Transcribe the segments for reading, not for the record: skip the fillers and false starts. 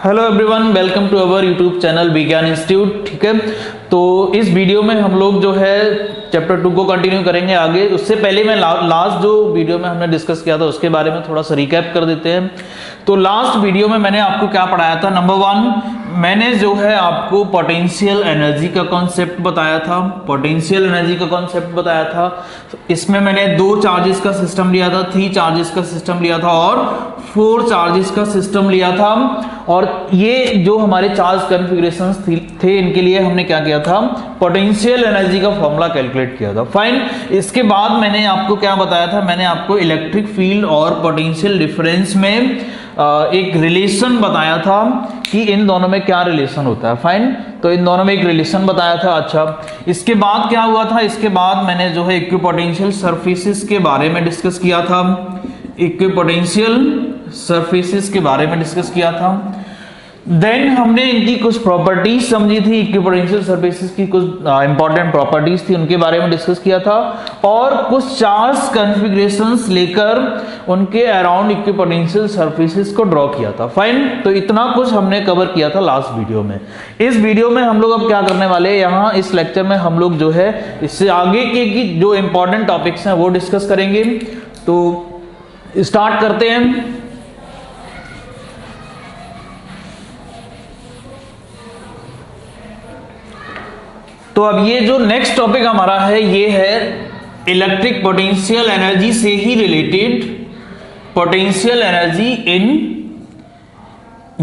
Hello everyone, welcome to our YouTube channel Vigyan institute. ठीक है, तो इस वीडियो में हम लोग जो है चैप्टर 2 को कंटिन्यू करेंगे आगे। उससे पहले मैं लास्ट जो वीडियो में हमने डिस्कस किया था उसके बारे में थोड़ा सा रिकैप कर देते हैं। तो लास्ट वीडियो में मैंने आपको क्या पढ़ाया था। नंबर 1 मैंने जो है आपको पोटेंशियल एनर्जी का कॉन्सेप्ट बताया था। पोटेंशियल एनर्जी का कॉन्सेप्ट बताया था। इसमें मैंने 2 चार्जेस का सिस्टम लिया था, 3 चार्जेस का सिस्टम लिया था और 4 चार्जेस का सिस्टम लिया था। और ये जो हमारे चार्ज कॉन्फ़िगरेशंस थे इनके लिए हमने क्या किया था, पोटेंशियल एनर्जी का फॉर्मूला कैलकुलेट किया था। फाइन। इसके बाद मैंने आपको क्या बताया था, मैंने आपको इलेक्ट्रिक फील्ड और पोटेंशियल डिफरेंस में एक रिलेशन बताया था कि इन दोनों में क्या रिलेशन होता है। फाइन। तो इन दोनों में एक रिलेशन बताया था। अच्छा, इसके बाद क्या हुआ था, इसके बाद मैंने जो है इक्विपोटेंशियल सरफेसेस के बारे में डिस्कस किया था। इक्विपोटेंशियल सरफेसेस के बारे में डिस्कस किया था। देन हमने इनकी कुछ प्रॉपर्टीज समझी थी, इक्विपोटेंशियल सरफेसेस की कुछ इंपॉर्टेंट प्रॉपर्टीज थी, उनके बारे में डिस्कस किया था। और कुछ चार्ज कॉन्फ़िगरेशंस लेकर उनके अराउंड इक्विपोटेंशियल सरफेसेस को ड्रॉ किया था। फाइन। तो इतना कुछ हमने कवर किया था लास्ट वीडियो में। इस वीडियो में हम लोग अब क्या करने वाले हैं, यहाँ इस लेक्चर में हम लोग जो है इससे आगे के की जो इंपॉर्टेंट टॉपिक्स हैं वो डिस्कस करेंगे। तो स्टार्ट करते हैं। तो अब ये जो नेक्स्ट टॉपिक हमारा है ये है इलेक्ट्रिक पोटेंशियल एनर्जी से ही related potential energy in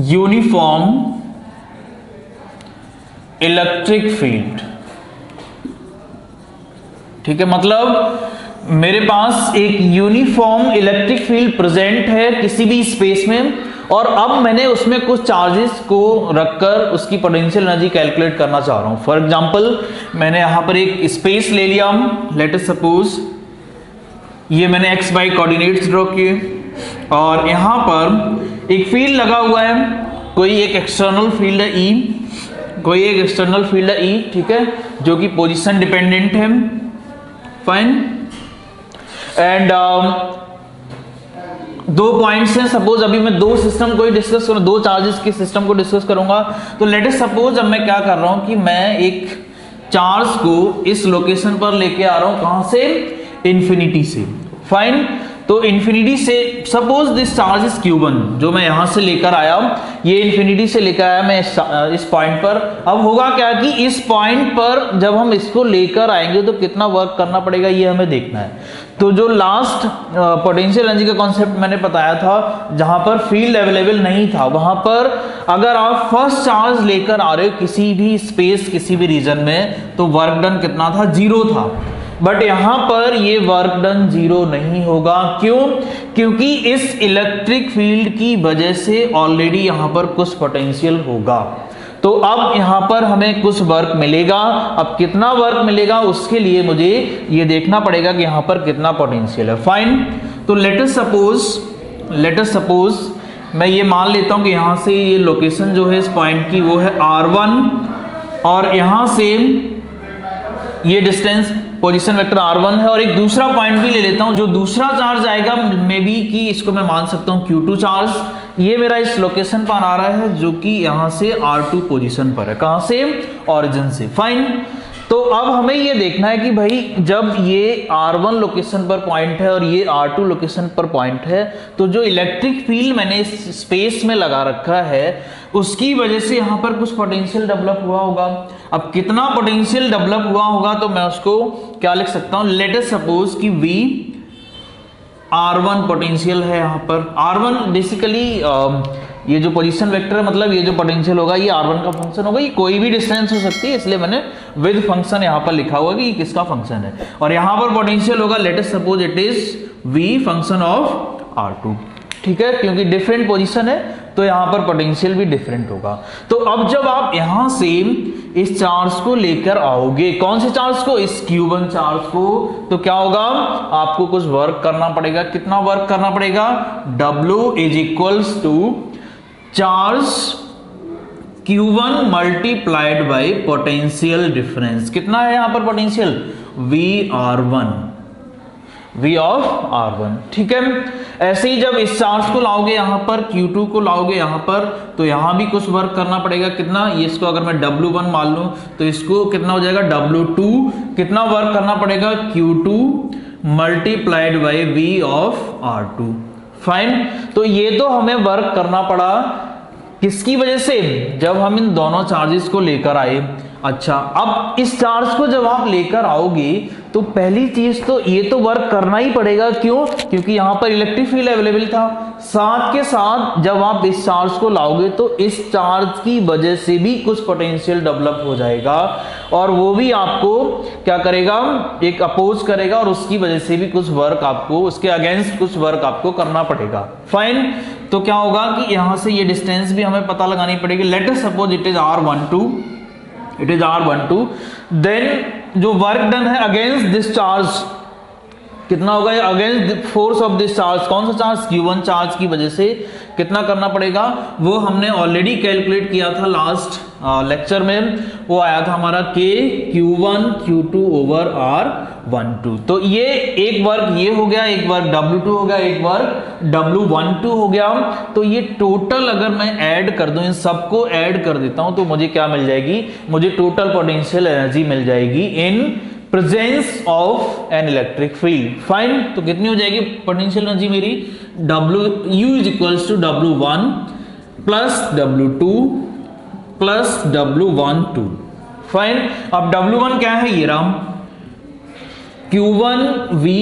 uniform electric field. ठीक है, मतलब मेरे पास एक यूनिफॉर्म इलेक्ट्रिक फील्ड प्रेजेंट है किसी भी स्पेस में, और अब मैंने उसमें कुछ चार्जेस को रखकर उसकी पोटेंशियल एनर्जी कैलकुलेट करना चाह रहा हूं। फॉर एग्जांपल मैंने यहां पर एक स्पेस ले लिया, लेट अस सपोज ये मैंने एक्स वाई कोऑर्डिनेट्स ड्रॉ किए और यहां पर एक फील्ड लगा हुआ है, कोई एक एक्सटर्नल फील्ड है ई, कोई एक एक्सटर्नल फील्ड है ई। ठीक है, जो कि पोजीशन डिपेंडेंट है। फाइन। एंड 2 पॉइंट्स हैं। सपोज अभी मैं 2 सिस्टम को ही डिस्कस करूं, 2 चार्जेस के सिस्टम को डिस्कस करूंगा। तो लेट अस सपोज अब मैं क्या कर रहा हूं कि मैं एक चार्ज को इस लोकेशन पर लेके आ रहा हूं, कहां से, इन्फिनिटी से। फाइन। तो इन्फिनिटी से suppose this charge is Q1, जो मैं यहां से लेकर आया, ये इन्फिनिटी से लेकर आया मैं इस पॉइंट पर। अब होगा क्या कि इस पॉइंट पर जब हम इसको लेकर आएंगे तो कितना वर्क करना पड़ेगा ये हमें देखना है। तो जो लास्ट पोटेंशियल एनर्जी का कॉन्सेप्ट मैंने बताया था, जहां पर फील्ड अवेलेबल नहीं था, वहां पर अगर आप फर्स्ट चार्ज लेकर आ रहे हो किसी भी स्पेस किसी भी रीजन में, तो वर्क डन कितना था, 0 था। बट यहां पर ये वर्क डन 0 नहीं होगा। क्यों? क्योंकि इस इलेक्ट्रिक फील्ड की वजह से ऑलरेडी यहां पर कुछ पोटेंशियल होगा। तो अब यहां पर हमें कुछ वर्क मिलेगा। अब कितना वर्क मिलेगा उसके लिए मुझे ये देखना पड़ेगा कि यहां पर कितना पोटेंशियल है। फाइन। तो लेट अस सपोज मैं ये मान लेता हूं कि यहां से ये लोकेशन जो है इस पॉइंट की वो है R1, और यहां से ये डिस्टेंस पोजीशन वेक्टर R1 है, और एक दूसरा पॉइंट भी ले लेता हूं। जो दूसरा चार्ज आएगा मे बी कि इसको मैं मान सकता हूं Q2 चार्ज। ये मेरा इस लोकेशन पर आ रहा है जो कि यहां से R2 पोजीशन पर है। कहां से? ओरिजिन से। फाइन। तो अब हमें ये देखना है कि भाई जब ये R1 लोकेशन पर पॉइंट है और ये R2 लोकेशन पर पॉइंट है, तो जो इलेक्ट्रिक फील्ड मैंने इस स्पेस में लगा रखा है उसकी वजह से यहां पर कुछ पोटेंशियल डेवलप हुआ होगा। अब कितना पोटेंशियल डेवलप हुआ होगा तो मैं उसको क्या लिख सकता हूं, लेट अस सपोज कि V R1 पोटेंशियल है। यहां पर R1 बेसिकली ये जो पोजीशन वेक्टर है, मतलब ये जो पोटेंशियल होगा ये R1 का फंक्शन होगा। ये कोई भी डिस्टेंस हो सकती है, इसलिए मैंने विद फंक्शन यहां पर लिखा हुआ कि ये किसका फंक्शन है। और यहां पर पोटेंशियल होगा, late us suppose it is V function of R2। ठीक है, क्योंकि डिफरेंट पोजीशन है तो यहां पर पोटेंशियल भी डिफरेंट होगा। तो अब जब आप यहां से इस चार्ज को लेकर आओगे, कौन से चार्ज को, इस Q1 चार्ज को, तो क्या होगा, आपको कुछ वर्क करना पड़ेगा। कितना वर्क करना पड़ेगा, W is equals to charge Q1 multiplied by potential difference. कितना है यहां पर पोटेंशियल, V ऑफ R1। ठीक है। ऐसे ही जब इस चार्ज को लाओगे यहाँ पर, Q2 को लाओगे यहाँ पर, तो यहाँ भी कुछ वर्क करना पड़ेगा। कितना, ये इसको अगर मैं W1 मान लूँ तो इसको कितना हो जाएगा W2, कितना वर्क करना पड़ेगा Q2 multiplied by V of R2। Fine, तो ये तो हमें वर्क करना पड़ा किसकी वजह से, जब हम इन दोनों चार्जेस को लेकर आए। अच्छा, अब इस चार्ज को जब आप लेकर आओगे तो पहली चीज तो ये तो वर्क करना ही पड़ेगा। क्यों? क्योंकि यहां पर इलेक्ट्रिक फील्ड अवेलेबल था। साथ के साथ जब आप इस चार्ज को लाओगे तो इस चार्ज की वजह से भी कुछ पोटेंशियल डेवलप हो जाएगा और वो भी आपको क्या करेगा, एक अपोज करेगा और उसकी वजह से भी कुछ वर्क आपको, उसके अगेंस्ट कुछ वर्क आपको करना पड़ेगा। फाइन, तो क्या होगा कि यहां से ये डिस्टेंस भी हमें पता लगानी पड़ेगी। Let us suppose it is R12, it is R12, then जो वर्क डन है अगेंस्ट दिस चार्ज कितना होगा, against force of this charge, कौन सा चार्ज, Q1 चार्ज की वजह से कितना करना पड़ेगा, वो हमने ऑलरेडी कैलकुलेट किया था लास्ट लेक्चर में। वो आया था हमारा K Q1 Q2 over R12। तो ये एक वर्क ये हो गया, एक वर्क W2 हो गया, एक वर्क W12 हो गया। तो ये टोटल अगर मैं ऐड कर दूं, इन सबको ऐड कर देता हूं तो मुझे क्या मिल जाएगी, मुझे टोटल पोटेंशियल एनर्जी मिल जाएगी in presence of an electric field. Fine, तो कितनी हो जाएगी पोटेंशियल एनर्जी मेरी, U is equals to W1 plus W2 plus W12। Fine, अब W1 क्या है, ये Ram Q1 V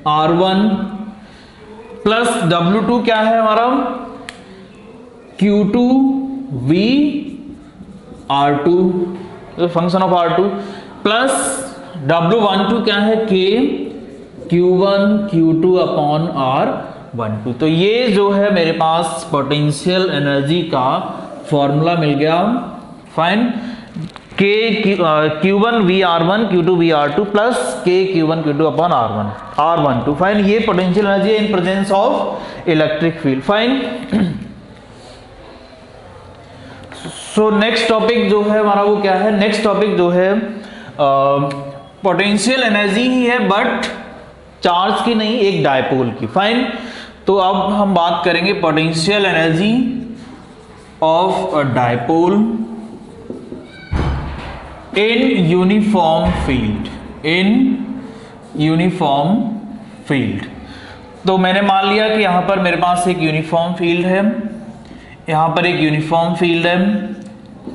R1 plus W2 क्या है हमारा Q2 V R2, function of R2, plus W12 क्या है K Q1 Q2 upon R12। तो ये जो है मेरे पास पोटेंशियल एनर्जी का फॉर्मूला मिल गया। Fine, K Q1 V R1 Q2 V R2 plus K Q1 Q2 upon R12। Fine, ये potential energy in presence of electric field. Fine, so next topic जो है हमारा वो क्या है, नेक्स्ट टॉपिक जो है पोटेंशियल एनर्जी ही है बट चार्ज की नहीं, एक डायपोल की। फाइन, तो अब हम बात करेंगे potential energy of a dipole in uniform field, in uniform field. तो मैंने मान लिया कि यहां पर मेरे पास एक यूनिफॉर्म फील्ड है, यहां पर एक यूनिफॉर्म फील्ड है,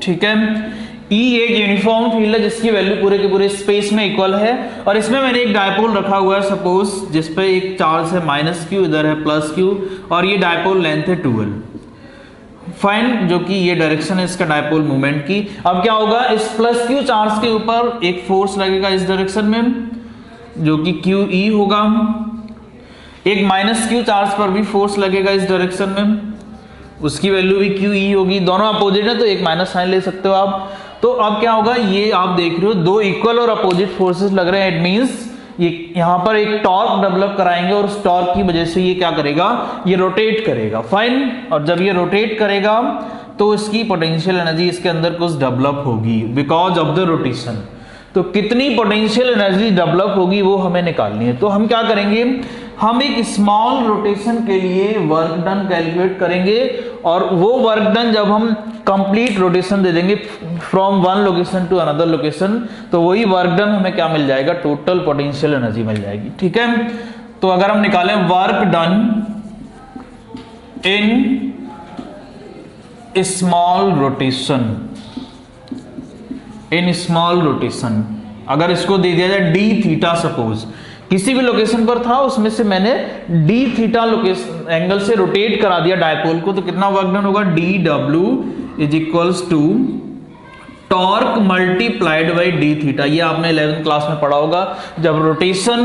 ठीक है। E एक यूनिफॉर्म फील्ड है जिसकी वैल्यू पूरे के पूरे स्पेस में इक्वल है और इसमें मैंने एक डायपोल रखा हुआ है सपोज, जिसपे एक चार्ज है -q, इधर है +q और ये डायपोल लेंथ है 12। फाइन, जो कि ये डायरेक्शन है इसका डायपोल मूवमेंट की। अब क्या होगा, इस +q चार्ज के ऊपर एक फोर्स लगेगा इस डायरेक्शन में जो कि QE होगा, एक -q चार्ज पर भी फोर्स लगेगा इस डायरेक्शन में, उसकी वैल्यू भी QE होगी। दोनों अपोजिट है तो एक माइनस साइन ले सकते हो आप। तो अब क्या होगा, ये आप देख रहे हो दो इक्वल और अपोजिट फोर्सेस लग रहे हैं, इट मींस ये यहां पर एक टॉर्क डेवलप कराएंगे और उस टॉर्क की वजह से ये क्या करेगा, ये रोटेट करेगा। फाइन, और जब ये रोटेट करेगा तो इसकी पोटेंशियल एनर्जी इसके अंदर कुछ डेवलप होगी बिकॉज ऑफ द रोटेशन। तो कितनी पोटेंशियल एनर्जी डेवलप होगी वो हमें निकालनी है। तो हम क्या करेंगे, हम एक स्मॉल रोटेशन के लिए वर्क डन कैलकुलेट करेंगे और वो वर्क डन जब हम कंप्लीट रोटेशन दे देंगे from one location to another location, तो वही वर्क डन हमें क्या मिल जाएगा, टोटल पोटेंशियल एनर्जी मिल जाएगी। ठीक है, तो अगर हम निकालें work done in small rotation, in small rotation, अगर इसको दे दिया जाए डी थीटा, सपोज किसी भी लोकेशन पर था उसमें से मैंने डी थीटा लोकेशन एंगल से रोटेट करा दिया डायपोल को, तो कितना वर्क डन होगा, D W is equals to torque multiplied by D theta. ये आपने 11th क्लास में पढ़ा होगा, जब रोटेशन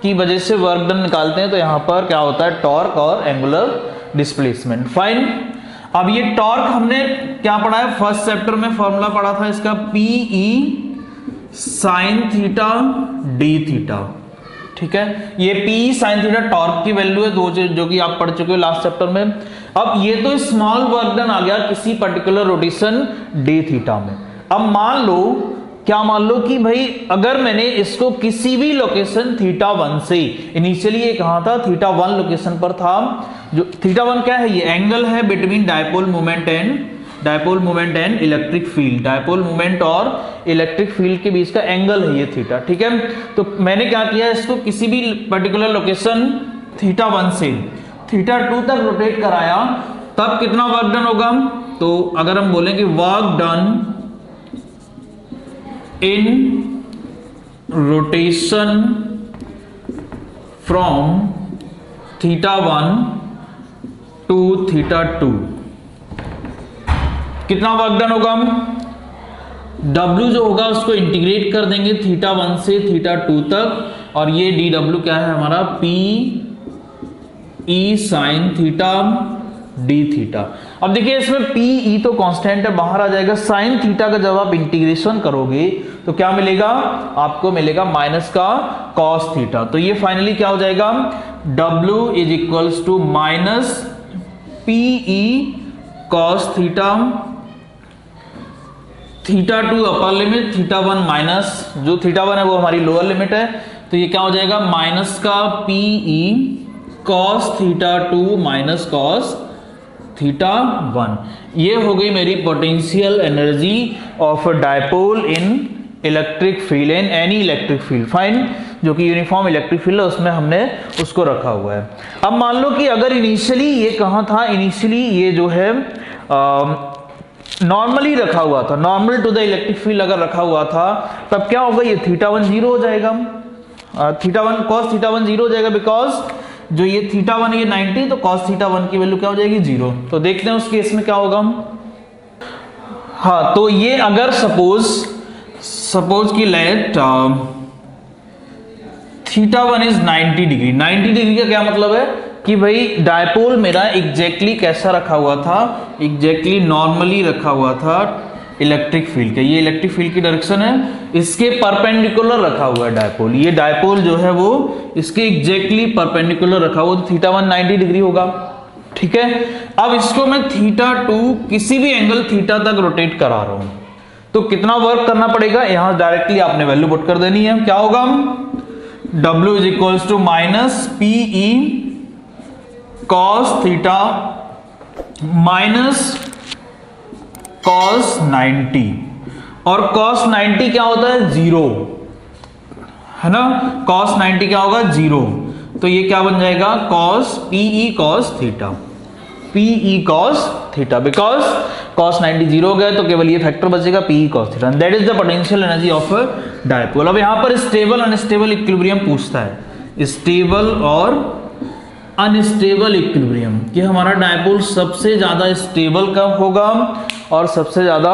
की वजह से वर्क डन निकालते हैं तो यहां पर क्या होता है, टॉर्क और एंगुलर डिस्प्लेसमेंट। फाइन, अब ये टॉर्क हमने क्या पढ़ा है, फर्स्ट चैप्टर में फॉर्मूला पढ़ा था इसका, P E sine theta D theta. ठीक है, ये पी साइन थीटा टॉर्क की वैल्यू है, दो जो कि आप पढ़ चुके हो लास्ट चैप्टर में। अब ये तो स्मॉल वर्क डन आ गया किसी पर्टिकुलर रोटेशन डी थीटा में। अब मान लो क्या मान लो कि भाई अगर मैंने इसको किसी भी लोकेशन θ1 से, इनिशियली ये कहाँ था, θ1 लोकेशन पर था, जो θ1 क्या है, ये एंगल है between dipole moment and electric field, dipole moment और इलेक्ट्रिक फील्ड के बीच का एंगल है ये थीटा, ठीक है। तो मैंने क्या किया, इसको किसी भी पर्टिकुलर लोकेशन θ1 से θ2 तक रोटेट कराया, तब कितना वर्क डन होगा, तो अगर हम बोलें कि work done in rotation from θ1 to θ2 कितना वर्क डन होगा, W जो होगा उसको इंटीग्रेट कर देंगे θ1 से θ2 तक, और ये dW क्या है हमारा, P E sin theta D theta. अब देखिए इसमें पी ई तो कांस्टेंट है, बाहर आ जाएगा, साइन थीटा का जब आप इंटीग्रेशन करोगे तो क्या मिलेगा, आपको मिलेगा माइनस का कॉस थीटा। तो ये फाइनली क्या हो जाएगा, W is equals to minus P E cos theta, θ2 upper limit, θ1 minus, जो θ1 है वो हमारी लोअर लिमिट है, तो ये क्या हो जाएगा, माइनस का P E cos θ2 minus cos θ1। ये हो गई मेरी potential energy of dipole in electric field, in any electric field, fine, जो कि यूनिफॉर्म इलेक्ट्रिक फील्ड है उसमें हमने उसको रखा हुआ है। अब मान लो कि अगर इनिशियली ये कहाँ था, इनिशियली ये जो है नॉर्मली रखा हुआ था, normal to the electric field अगर रखा हुआ था, तब क्या होगा, ये θ1 जीरो हो जाएगा, θ1 cos θ1 जीरो हो जाएगा, बिकॉज जो ये θ1 ये 90, तो cos θ1 की वैल्यू क्या हो जाएगी, जीरो। तो देखते हैं उस केस में क्या होगा। हाँ, तो ये अगर सपोज की लेट θ1 इज 90 डिग्री, 90 डिग्री का क्या मतलब है कि भाई डायपोल मेरा एग्जैक्टली कैसा रखा हुआ था, एग्जैक्टली नॉर्मली रखा हुआ था इलेक्ट्रिक फील्ड के, ये इलेक्ट्रिक फील्ड की डायरेक्शन है, इसके परपेंडिकुलर रखा हुआ है डायपोल, ये डायपोल जो है वो इसके एग्जैक्टली परपेंडिकुलर रखा हुआ, तो θ1 90 डिग्री होगा, ठीक है। अब इसको मैं θ2 किसी भी एंगल थीटा तक रोटेट करा रहा हूं, तो कितना वर्क करना पड़ेगा, यहां डायरेक्टली आपने वैल्यू पुट कर देनी है, क्या होगा, W is equals to minus P E cos theta minus cos 90, और कॉस 90 क्या होता है, जीरो, है ना, कॉस 90 क्या होगा, जीरो, तो ये क्या बन जाएगा, cos P E cos theta, P E cos theta, because cos 90 zero हो गया, तो केवल ये फैक्टर बचेगा P E cos theta, that is the potential energy of dipole. अब यहां पर स्टेबल अनस्टेबल इक्विलिब्रियम पूछता है, स्टेबल और अनस्टेबल इक्विलिब्रियम, कि हमारा डायपोल सबसे ज्यादा स्टेबल कब होगा और सबसे ज्यादा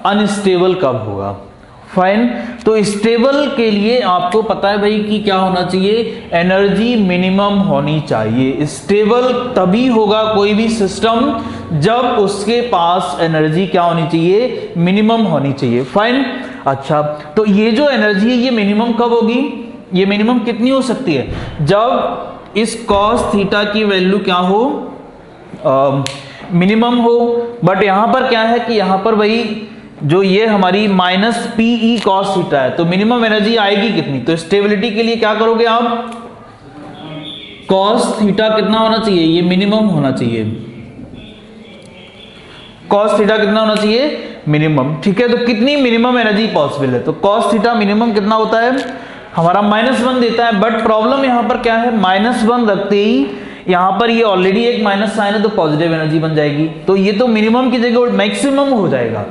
अनस्टेबल कब होगा, फाइन। तो स्टेबल के लिए आपको पता है भाई कि क्या होना चाहिए, एनर्जी मिनिमम होनी चाहिए। स्टेबल तभी होगा कोई भी सिस्टम जब उसके पास एनर्जी क्या होनी चाहिए, मिनिमम होनी चाहिए, फाइन। अच्छा, तो ये जो एनर्जी है ये मिनिमम कब होगी, ये मिनिमम कितनी हो सकती है, जब इस कॉस थीटा की वैल्यू क्या हो, मिनिमम हो। बट यहां पर क्या है कि यहां पर भाई जो ये हमारी minus P E cos theta है, तो मिनिमम एनर्जी आएगी कितनी, तो स्टेबिलिटी के लिए क्या करोगे आप, कॉस थीटा कितना होना चाहिए, ये मिनिमम होना चाहिए, कॉस थीटा कितना होना चाहिए, मिनिमम, ठीक है। तो कितनी मिनिमम एनर्जी पॉसिबल है, तो कॉस थीटा मिनिमम कितना होता है हमारा, -1 देता है। बट प्रॉब्लम यहां पर क्या है, -1 रखते ही यहां पर ये ऑलरेडी एक माइनस साइन है, तो पॉजिटिव एनर्जी बन जाएगी, तो ये तो मिनिमम की जगह मैक्सिमम हो जाएगा।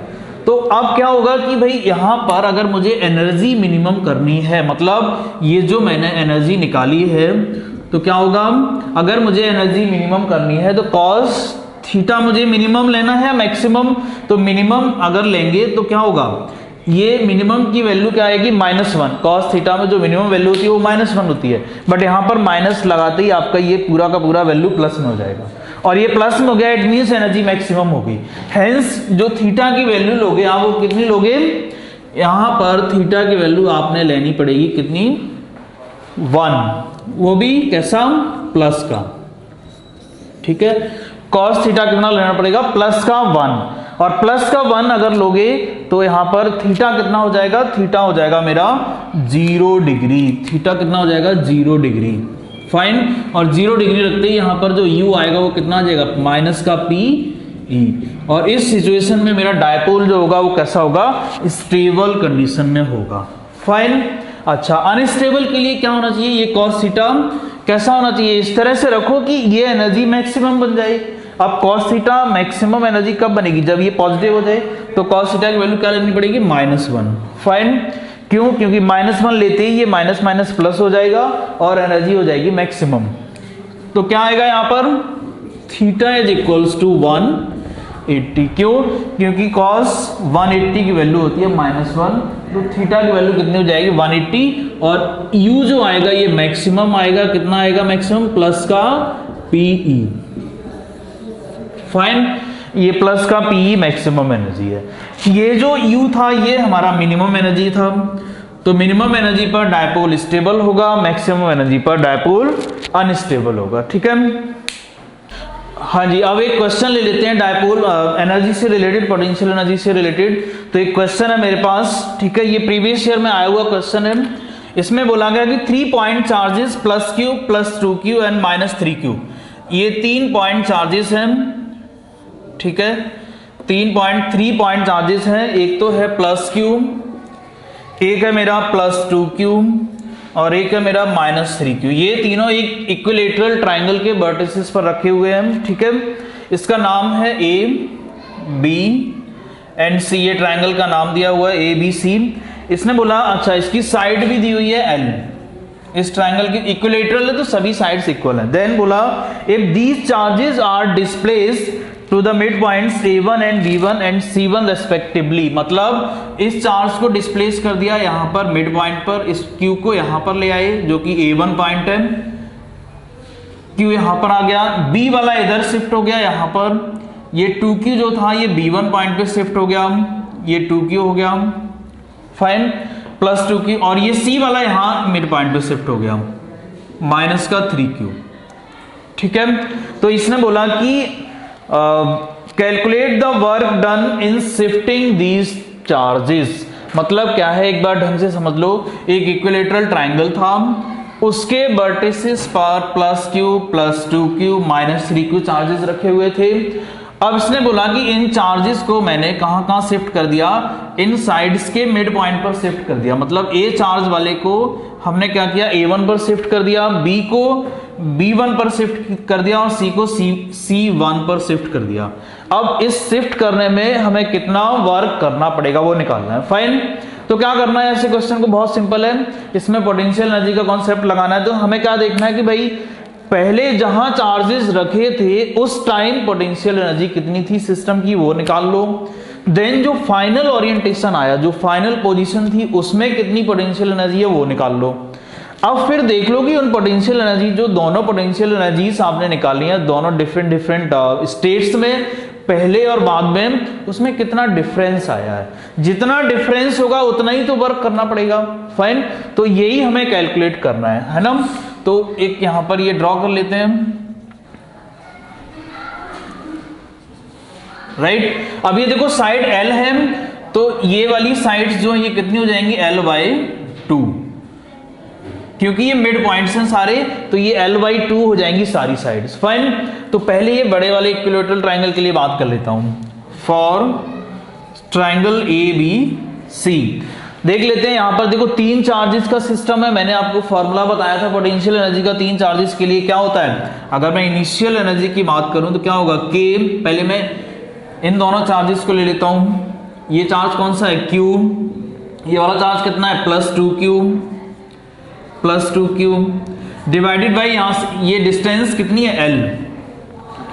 तो अब क्या होगा कि भाई यहां पर अगर मुझे एनर्जी मिनिमम करनी है, मतलब ये जो मैंने एनर्जी निकाली है, तो क्या होगा, अगर मुझे एनर्जी मिनिमम करनी है तो कॉस थीटा मुझे मिनिमम लेना है मैक्सिमम, तो मिनिमम अगर लेंगे तो क्या होगा, ये मिनिमम की वैल्यू क्या आएगी, -1, कॉस थीटा में जो मिनिमम वैल्यू होती है वो -1 होती है, बट यहाँ पर माइनस लगाते ही आपका ये पूरा का पूरा वैल्यू प्लस में हो जाएगा, और ये प्लस में हो गया, इट मीन्स एनर्जी मैक्सिमम होगी। हेंस जो थीटा की वैल्यू लोगे आप वो कितनी लोगे, यहाँ पर थीटा की वैल्यू आपने लेनी पड़ेगी कितनी, 1, वो भी कैसा, प्लस का, ठीक है। कॉस थीटा कितना लेना पड़ेगा, प्लस का 1, और प्लस का 1 अगर लोगे तो यहाँ पर थीटा कितना हो जाएगा, थीटा हो जाएगा मेरा 0 डिग्री, थीटा कितना हो जाएगा 0 डिग्री। फाइन, और 0 डिग्री रखते ही यहाँ पर जो u आएगा वो कितना आ जाएगा माइनस का पी ई। और इस सिचुएशन में मेरा डायपोल जो होगा वो कैसा होगा, स्टेबल कंडीशन में होगा। फाइन, अच्छा अनस्टेबल के लिए क्या होना चाहिए, ये cos थीटा कैसा होना चाहिए, इस तरह से रखो कि ये एनर्जी मैक्सिमम बन जाए। अब cos थीटा मैक्सिमम एनर्जी कब बनेगी, जब ये पॉजिटिव हो जाए, तो cos थीटा की वैल्यू क्या लेनी पड़ेगी -1। फाइन, क्यों, क्योंकि -1 लेते ही ये माइनस माइनस प्लस हो जाएगा और एनर्जी हो जाएगी मैक्सिमम। तो क्या आएगा यहाँ पर, थीटा इज इक्वल्स टू 180। क्यों, क्योंकि cos 180 की वैल्यू होती है -1, तो थीटा की वैल्यू कितनी हो जाएगी 180, और u जो आएगा ये मैक्सिमम आएगा, कितना आएगा मैक्सिमम, प्लस का पीई। फाइन, ये प्लस का पीई मैक्सिमम एनर्जी है। ये जो u था ये हमारा मिनिमम एनर्जी था, तो मिनिमम एनर्जी पर डायपोल स्टेबल होगा, मैक्सिमम एनर्जी पर डायपोल अनस्टेबल होगा। ठीक है, हाँ जी। अब एक क्वेश्चन ले लेते हैं डायपोल एनर्जी से रिलेटेड, पोटेंशियल एनर्जी से रिलेटेड। तो एक क्वेश्चन है मेरे पास, ठीक है, ये प्रीवियस ईयर में आया हुआ क्वेश्चन है। इसमें बोला गया कि 3 point charges +q +2q and -3q, ये 3 पॉइंट चार्जेस हैं। ठीक है, 3 पॉइंट चार्जेस हैं, एक तो है +q, एक है मेरा +2q और एक है मेरा -3q। ये तीनों एक इक्विलेटरल ट्राइंगल के वर्टिसेस पर रखे हुए हैं। ठीक है, इसका नाम है ए बी एंड सी, ये ट्राइंगल का नाम दिया हुआ है ABC। इसने बोला अच्छा इसकी साइड भी दी हुई है L, इस ट्राइंगल की इक्विलेटरल है तो सभी साइड्स इक्वल हैं। देन बोला if these charges are displaced to the midpoints A1 and B1 and C1 respectively, मतलब इस चार्ज को डिस्प्लेस कर दिया यहाँ पर मिड पॉइंट पर, इस Q को यहाँ पर ले आए जो कि A1 पॉइंट है, Q यहाँ पर आ गया, B वाला इधर शिफ्ट हो गया यहाँ पर, ये 2Q जो था ये B1 पॉइंट पे शिफ्ट हो गया, ये 2Q हो गया। फाइन, +2Q, और ये C वाला यहाँ मिड पॉइंट पे शिफ्ट हो गया, -3Q। ठीक है, तो इसने बोला कि calculate the work done in shifting these charges. मतलब क्या है, एक बार ढंग से समझ लो, एक इक्विलेटरल ट्राइंगल था, उसके वर्टिसेस पर +q +2q -3q चार्जेस रखे हुए थे। अब इसने बोला कि इन चार्जेस को मैंने कहां शिफ्ट कर दिया, इन साइड्स के मिड पॉइंट पर शिफ्ट कर दिया। मतलब ए चार्ज वाले को हमने क्या किया, A1 पर शिफ्ट कर दिया, B को B1 पर शिफ्ट कर दिया और C को C1 पर शिफ्ट कर दिया। अब इस शिफ्ट करने में हमें कितना वर्क करना पड़ेगा वो निकालना है। फाइन, तो क्या करना है, ऐसे क्वेश्चन को बहुत सिंपल है, इसमें पोटेंशियल एनर्जी का कॉन्सेप्ट लगाना है। तो हमें क्या देखना है कि भाई पहले जहां चार्जेस रखे थे उस टाइम पोटेंशियल एनर्जी कितनी थी सिस्टम की, वो निकाल लो। देन जो फाइनल ओरिएंटेशन आया, जो फाइनल पोजीशन थी, उसमें कितनी पोटेंशियल एनर्जी है वो निकाल लो। अब फिर देख लो कि उन पोटेंशियल एनर्जी, जो दोनों पोटेंशियल एनर्जीज आपने निकाली हैं, दोनों डिफरेंट स्टेट्स में, पहले और बाद में, उसमें कितना डिफरेंस आया है। जितना डिफरेंस होगा उतना ही तो वर्क करना पड़ेगा। फाइन, तो यही हमें कैलकुलेट करना है ना। तो एक यहां पर ये ड्रॉ कर लेते हैं, राइट। अब ये देखो साइड L है, तो ये वाली साइड्स जो ये कितनी हो जाएंगी, L/2, क्योंकि ये मिड पॉइंट्स हैं सारे, तो ये L/2 हो जाएंगी सारी साइड्स। फाइन, तो पहले ये बड़े वाले इक्विलेटरल ट्राइंगल के लिए बात कर लेता हूं। फॉर ट्राइंगल ABC देख लेते हैं। यहां पर देखो 3 चार्जेस का सिस्टम है, मैंने आपको फॉर्मूला बताया था पोटेंशियल एनर्जी का 3 चार्जेस के लिए क्या होता है। अगर मैं इनिशियल एनर्जी की बात करूं तो क्या होगा, K, पहले मैं इन दोनों चार्जेस को ले लेता हूं। ये चार्ज कौन सा है, Q, ये वाला चार्ज कितना है, +2Q डिवाइडेड बाई यहां से ये डिस्टेंस कितनी है, L।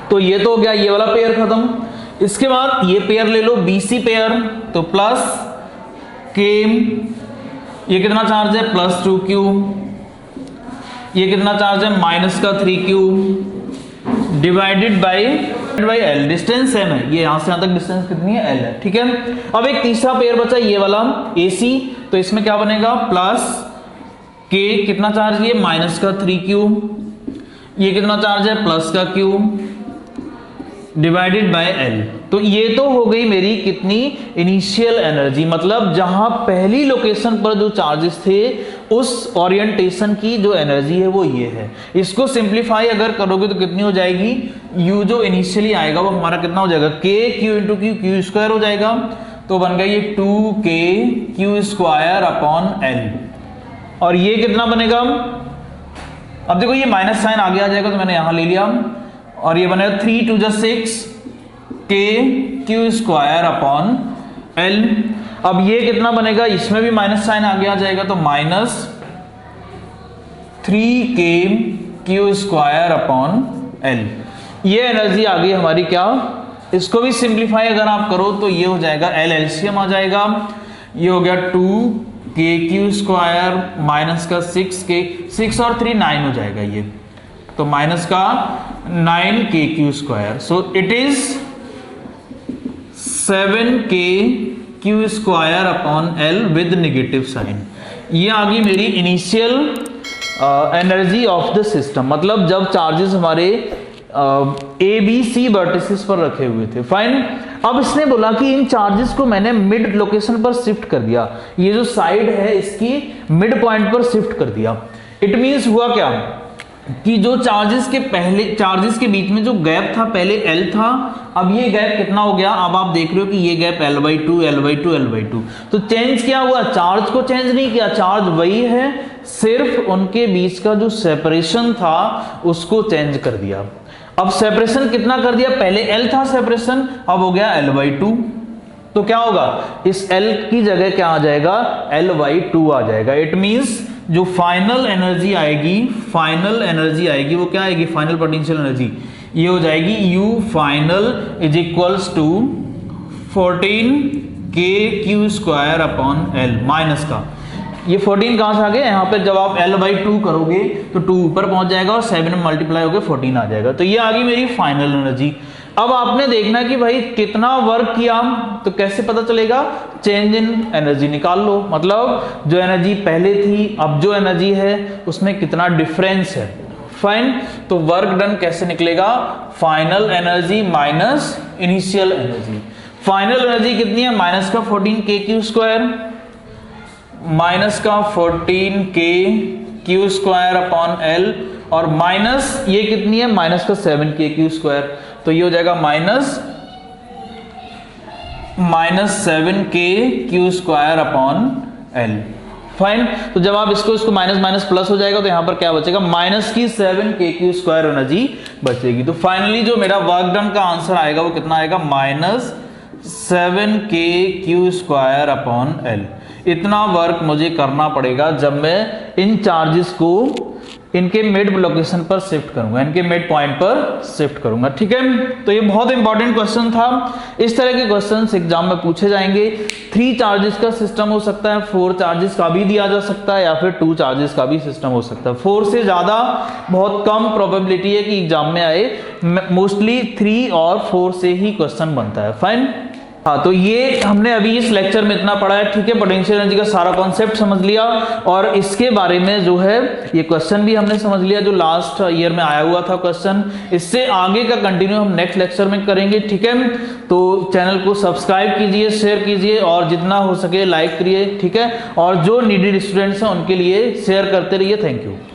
तो ये तो हो गया ये वाला पेयर खत्म। इसके बाद ये पेयर ले लो, BC पेयर, तो +K, ये कितना चार्ज है, +2Q, ये कितना चार्ज है, -3Q divided by L। Distance same है, ये यहां से यहां तक डिस्टेंस कितनी है, L है। ठीक है, अब एक तीसरा पेयर बचा, ये वाला AC, तो इसमें क्या बनेगा, +K, कितना चार्ज ये, -3Q, ये कितना चार्ज है, +Q, डिवाइडेड बाय एल। तो ये तो हो गई मेरी कितनी इनिशियल एनर्जी, मतलब जहां पहली लोकेशन पर जो चार्जेस थे उस ओरिएंटेशन की जो एनर्जी है वो ये है। इसको सिंप्लीफाई अगर करोगे तो कितनी हो जाएगी, यू जो इनिशियली आएगा वो हमारा कितना हो जाएगा, के Q into Q, Q square हो जाएगा। तो बन गया ये 2k Q square upon L. और ये कितना बनेगा, अब देखो ये माइनस साइन आगे आ जाएगा तो मैंने यहां ले लिया, और ये बनेगा 3 2 6 k Q square upon L. अब ये कितना बनेगा, इसमें भी माइनस साइन आगे आ जाएगा तो minus 3k Q square upon L. ये एनर्जी आ गई हमारी क्या, इसको भी सिंप्लीफाई अगर आप करो तो ये हो जाएगा एल एलसीएम आ जाएगा, ये हो गया 2k क्यू स्क्वायर माइनस का 6k, 6 और 3 9 हो जाएगा ये, तो माइनस का 9k Q square. So it is 7k Q square upon L with negative sign. ये आ गई मेरी initial energy of the system, मतलब जब चार्जेस हमारे ए बी सी वर्टिसेस पर रखे हुए थे। फाइन। अब इसने बोला कि इन चार्जेस को मैंने मिड लोकेशन पर शिफ्ट कर दिया, ये जो साइड है इसकी मिड पॉइंट पर शिफ्ट कर दिया। इट मींस हुआ क्या कि जो चार्जेस के बीच में जो गैप था पहले L था, अब ये गैप कितना हो गया, अब आप देख रहे हो कि ये गैप L/2 L/2 L/2। तो चेंज क्या हुआ, चार्ज को चेंज नहीं किया, चार्ज वही है, सिर्फ उनके बीच का जो सेपरेशन था उसको चेंज कर दिया। अब सेपरेशन कितना कर दिया, पहले L था सेपरेशन, अब हो गया L/2। तो क्या होगा, इस L की जगह क्या आ जाएगा, L/2 आ जाएगा। इट मींस जो फाइनल एनर्जी आएगी वो क्या आएगी, फाइनल पोटेंशियल एनर्जी, ये हो जाएगी U final is equals to 14k Q square upon L minus का, ये 14 कहां से आ गया, यहाँ पे जब आप L/2 करोगे तो 2 ऊपर पहुंच जाएगा और 7 में मल्टीप्लाई होकर 14 आ जाएगा। तो ये आ गई मेरी फाइनल एनर्जी। अब आपने देखना कि भाई कितना वर्क किया, तो कैसे पता चलेगा, चेंज इन एनर्जी निकाल लो, मतलब जो एनर्जी पहले थी अब जो एनर्जी है उसमें कितना डिफरेंस है। फाइन। तो वर्क डन कैसे निकलेगा, final energy minus initial energy. Final energy कितनी है, माइनस का 14k क्यू स्क्वायर, माइनस का 14k Q square upon L, और माइनस ये कितनी है, माइनस का 7k क्यू स्क्वायर। तो ये हो जाएगा minus 7k Q square upon L. Fine. तो जब आप इसको माइनस माइनस प्लस हो जाएगा तो यहां पर क्या बचेगा, माइनस की 7k क्यू स्क्वायर एनर्जी बचेगी। तो फाइनली जो मेरा वर्क डन का आंसर आएगा वो कितना आएगा, minus 7k Q square upon L. इतना वर्क मुझे करना पड़ेगा जब मैं इन चार्जेस को इनके मिड लोकेशन पर शिफ्ट करूंगा, इनके मिड पॉइंट पर शिफ्ट करूंगा। ठीक है, तो ये बहुत इंपॉर्टेंट क्वेश्चन था। इस तरह के क्वेश्चंस एग्जाम में पूछे जाएंगे। 3 चार्जेस का सिस्टम हो सकता है, 4 चार्जेस का भी दिया जा सकता है, या फिर 2 चार्जेस का भी सिस्टम हो सकता है। 4 से ज्यादा बहुत कम प्रोबेबिलिटी है कि एग्जाम में आए, मोस्टली 3 और 4 से ही क्वेश्चन बनता है। फाइन। हाँ, तो ये हमने अभी इस लेक्चर में इतना पढ़ा है। ठीक है, पोटेंशियल एनर्जी का सारा कॉन्सेप्ट समझ लिया, और इसके बारे में जो है ये क्वेश्चन भी हमने समझ लिया जो लास्ट ईयर में आया हुआ था क्वेश्चन। इससे आगे का कंटिन्यू हम नेक्स्ट लेक्चर में करेंगे। ठीक है, तो चैनल को सब्सक्राइब कीजिए, शेयर कीजिए, और जितना हो सके लाइक करिए। ठीक है, और जो नीडेड स्टूडेंट्स हैं उनके लिए शेयर करते रहिए। Thank you.